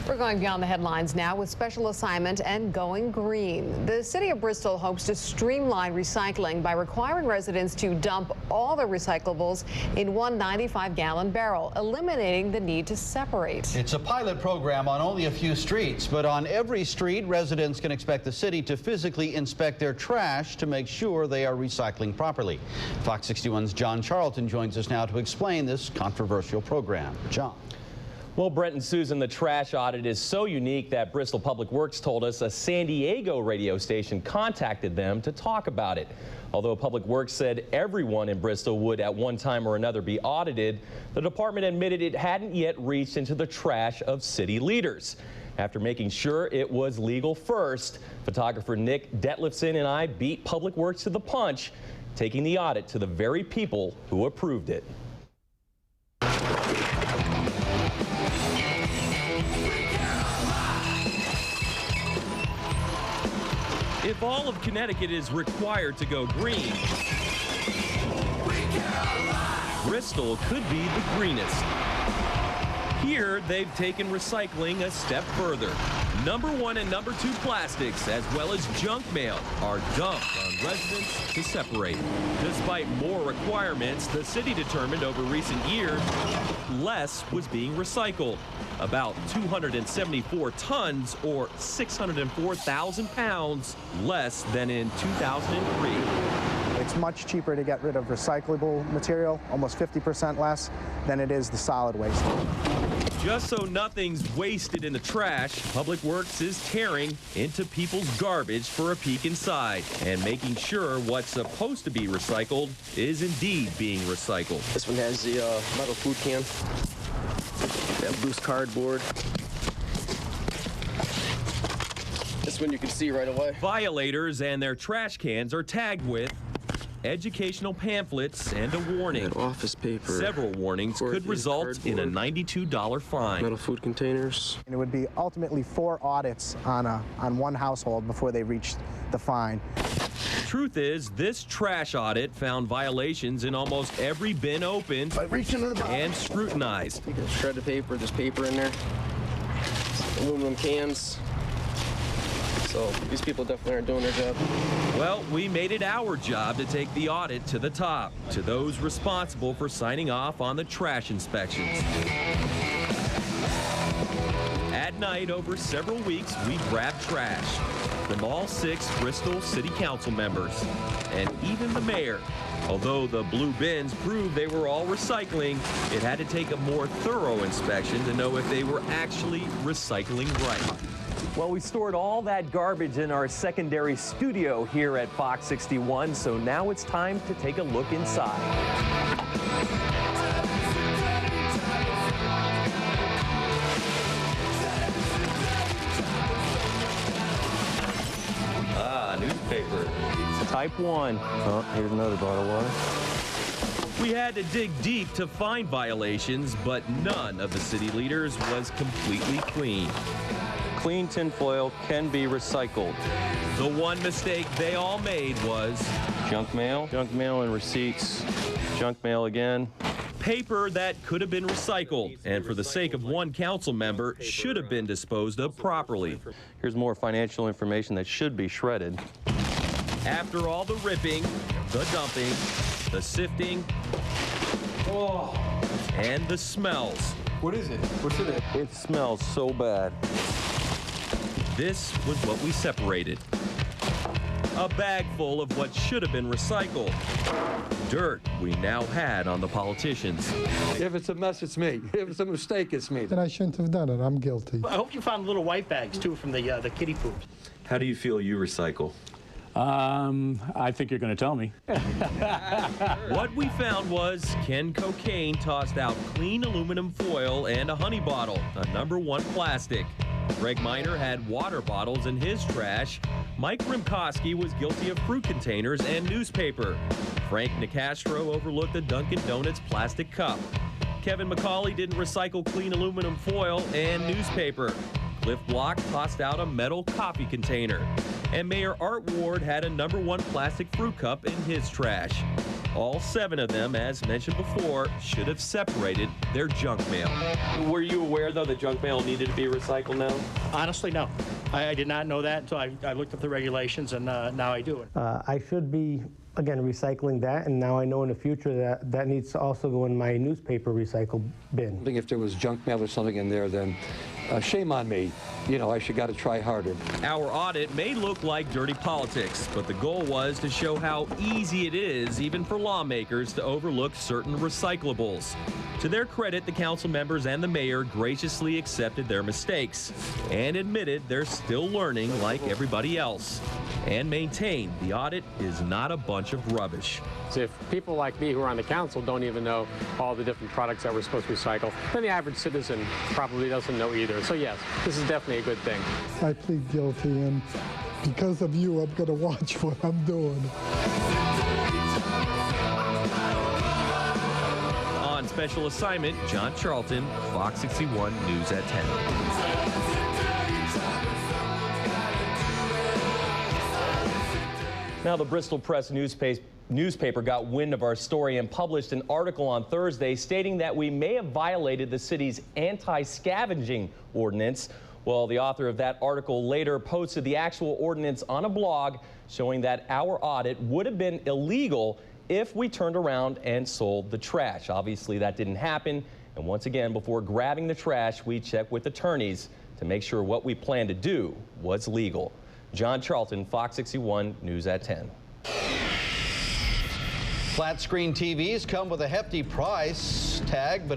We're going beyond the headlines now with special assignment and going green. The city of Bristol hopes to streamline recycling by requiring residents to dump all their recyclables in one 95-gallon barrel, eliminating the need to separate. It's a pilot program on only a few streets, but on every street, residents can expect the city to physically inspect their trash to make sure they are recycling properly. Fox 61's John Charlton joins us now to explain this controversial program. John. Well, Brent and Susan, the trash audit is so unique that Bristol Public Works told us a San Diego radio station contacted them to talk about it. Although Public Works said everyone in Bristol would at one time or another be audited, the department admitted it hadn't yet reached into the trash of city leaders. After making sure it was legal first, photographer Nick Detlefson and I beat Public Works to the punch, taking the audit to the very people who approved it. If all of Connecticut is required to go green, Bristol could be the greenest. Here, they've taken recycling a step further. Number 1 and number 2 plastics, as well as junk mail, are dumped on residents to separate. Despite more requirements, the city determined over recent years, less was being recycled. About 274 tons, or 604,000 pounds, less than in 2003. It's much cheaper to get rid of recyclable material, almost 50% less, than it is the solid waste. Just so nothing's wasted in the trash, Public Works is tearing into people's garbage for a peek inside and making sure what's supposed to be recycled is indeed being recycled. This one has the metal food can, that loose cardboard. This one you can see right away. Violators and their trash cans are tagged with educational pamphlets and a warning. Office paper. Several warnings could result in a $92 fine. Metal food containers. And it would be ultimately 4 audits on one household before they reached the fine. Truth is, this trash audit found violations in almost every bin opened and scrutinized. You can shred the paper, there's paper in there. Aluminum cans. So these people definitely aren't doing their job. Well, we made it our job to take the audit to the top, to those responsible for signing off on the trash inspections. At night, over several weeks, we grabbed trash from all 6 Bristol City Council members and even the mayor. Although the blue bins proved they were all recycling, it had to take a more thorough inspection to know if they were actually recycling right. Well, we stored all that garbage in our secondary studio here at Fox 61, so now it's time to take a look inside. Newspaper. Type 1. Oh, here's another bottle of water. We had to dig deep to find violations, but none of the city leaders was completely clean. Clean tinfoil can be recycled. The one mistake they all made was junk mail and receipts. Junk mail again. Paper that could have been recycled, and for the sake of one council member, should have been disposed of properly. Here's more financial information that should be shredded. After all the ripping, the dumping, the sifting, and the smells. What is it? What's in it? It smells so bad. This was what we separated. A bag full of what should have been recycled. Dirt we now had on the politicians. If it's a mess, it's me. If it's a mistake, it's me. Then I shouldn't have done it. I'm guilty. I hope you found little white bags, too, from the kitty poops. How do you feel you recycle? I think you're going to tell me. What we found was Ken Cocaine tossed out clean aluminum foil and a honey bottle, a number 1 plastic. Greg Miner had water bottles in his trash. Mike Rimkowski was guilty of fruit containers and newspaper. Frank Nicastro overlooked a Dunkin' Donuts plastic cup. Kevin McCauley didn't recycle clean aluminum foil and newspaper. Cliff Block tossed out a metal coffee container. And Mayor Art Ward had a number 1 plastic fruit cup in his trash. All 7 of them, as mentioned before, should have separated their junk mail. Were you aware, though, that junk mail needed to be recycled now? Honestly, no. I did not know that until I looked up the regulations, and now I do it. I should be, again, recycling that, and now I know in the future that that needs to also go in my newspaper recycle bin. I think if there was junk mail or something in there, then shame on me. You know, I should got to try harder. Our audit may look like dirty politics, but the goal was to show how easy it is, even for lawmakers, to overlook certain recyclables. To their credit, the council members and the mayor graciously accepted their mistakes and admitted they're still learning like everybody else, and maintained the audit is not a bunch of rubbish. So if people like me who are on the council don't even know all the different products that we're supposed to recycle, then the average citizen probably doesn't know either. So yes, this is definitely a good thing. I plead guilty, and because of you, I'm going to watch what I'm doing. On special assignment, John Charlton, Fox 61 News at 10. Now, the Bristol Press newspaper got wind of our story and published an article on Thursday stating that we may have violated the city's anti-scavenging ordinance. Well, the author of that article later posted the actual ordinance on a blog showing that our audit would have been illegal if we turned around and sold the trash. Obviously, that didn't happen. And once again, before grabbing the trash, we checked with attorneys to make sure what we planned to do was legal. John Charlton, Fox 61 News at 10. Flat screen TVs come with a hefty price tag, but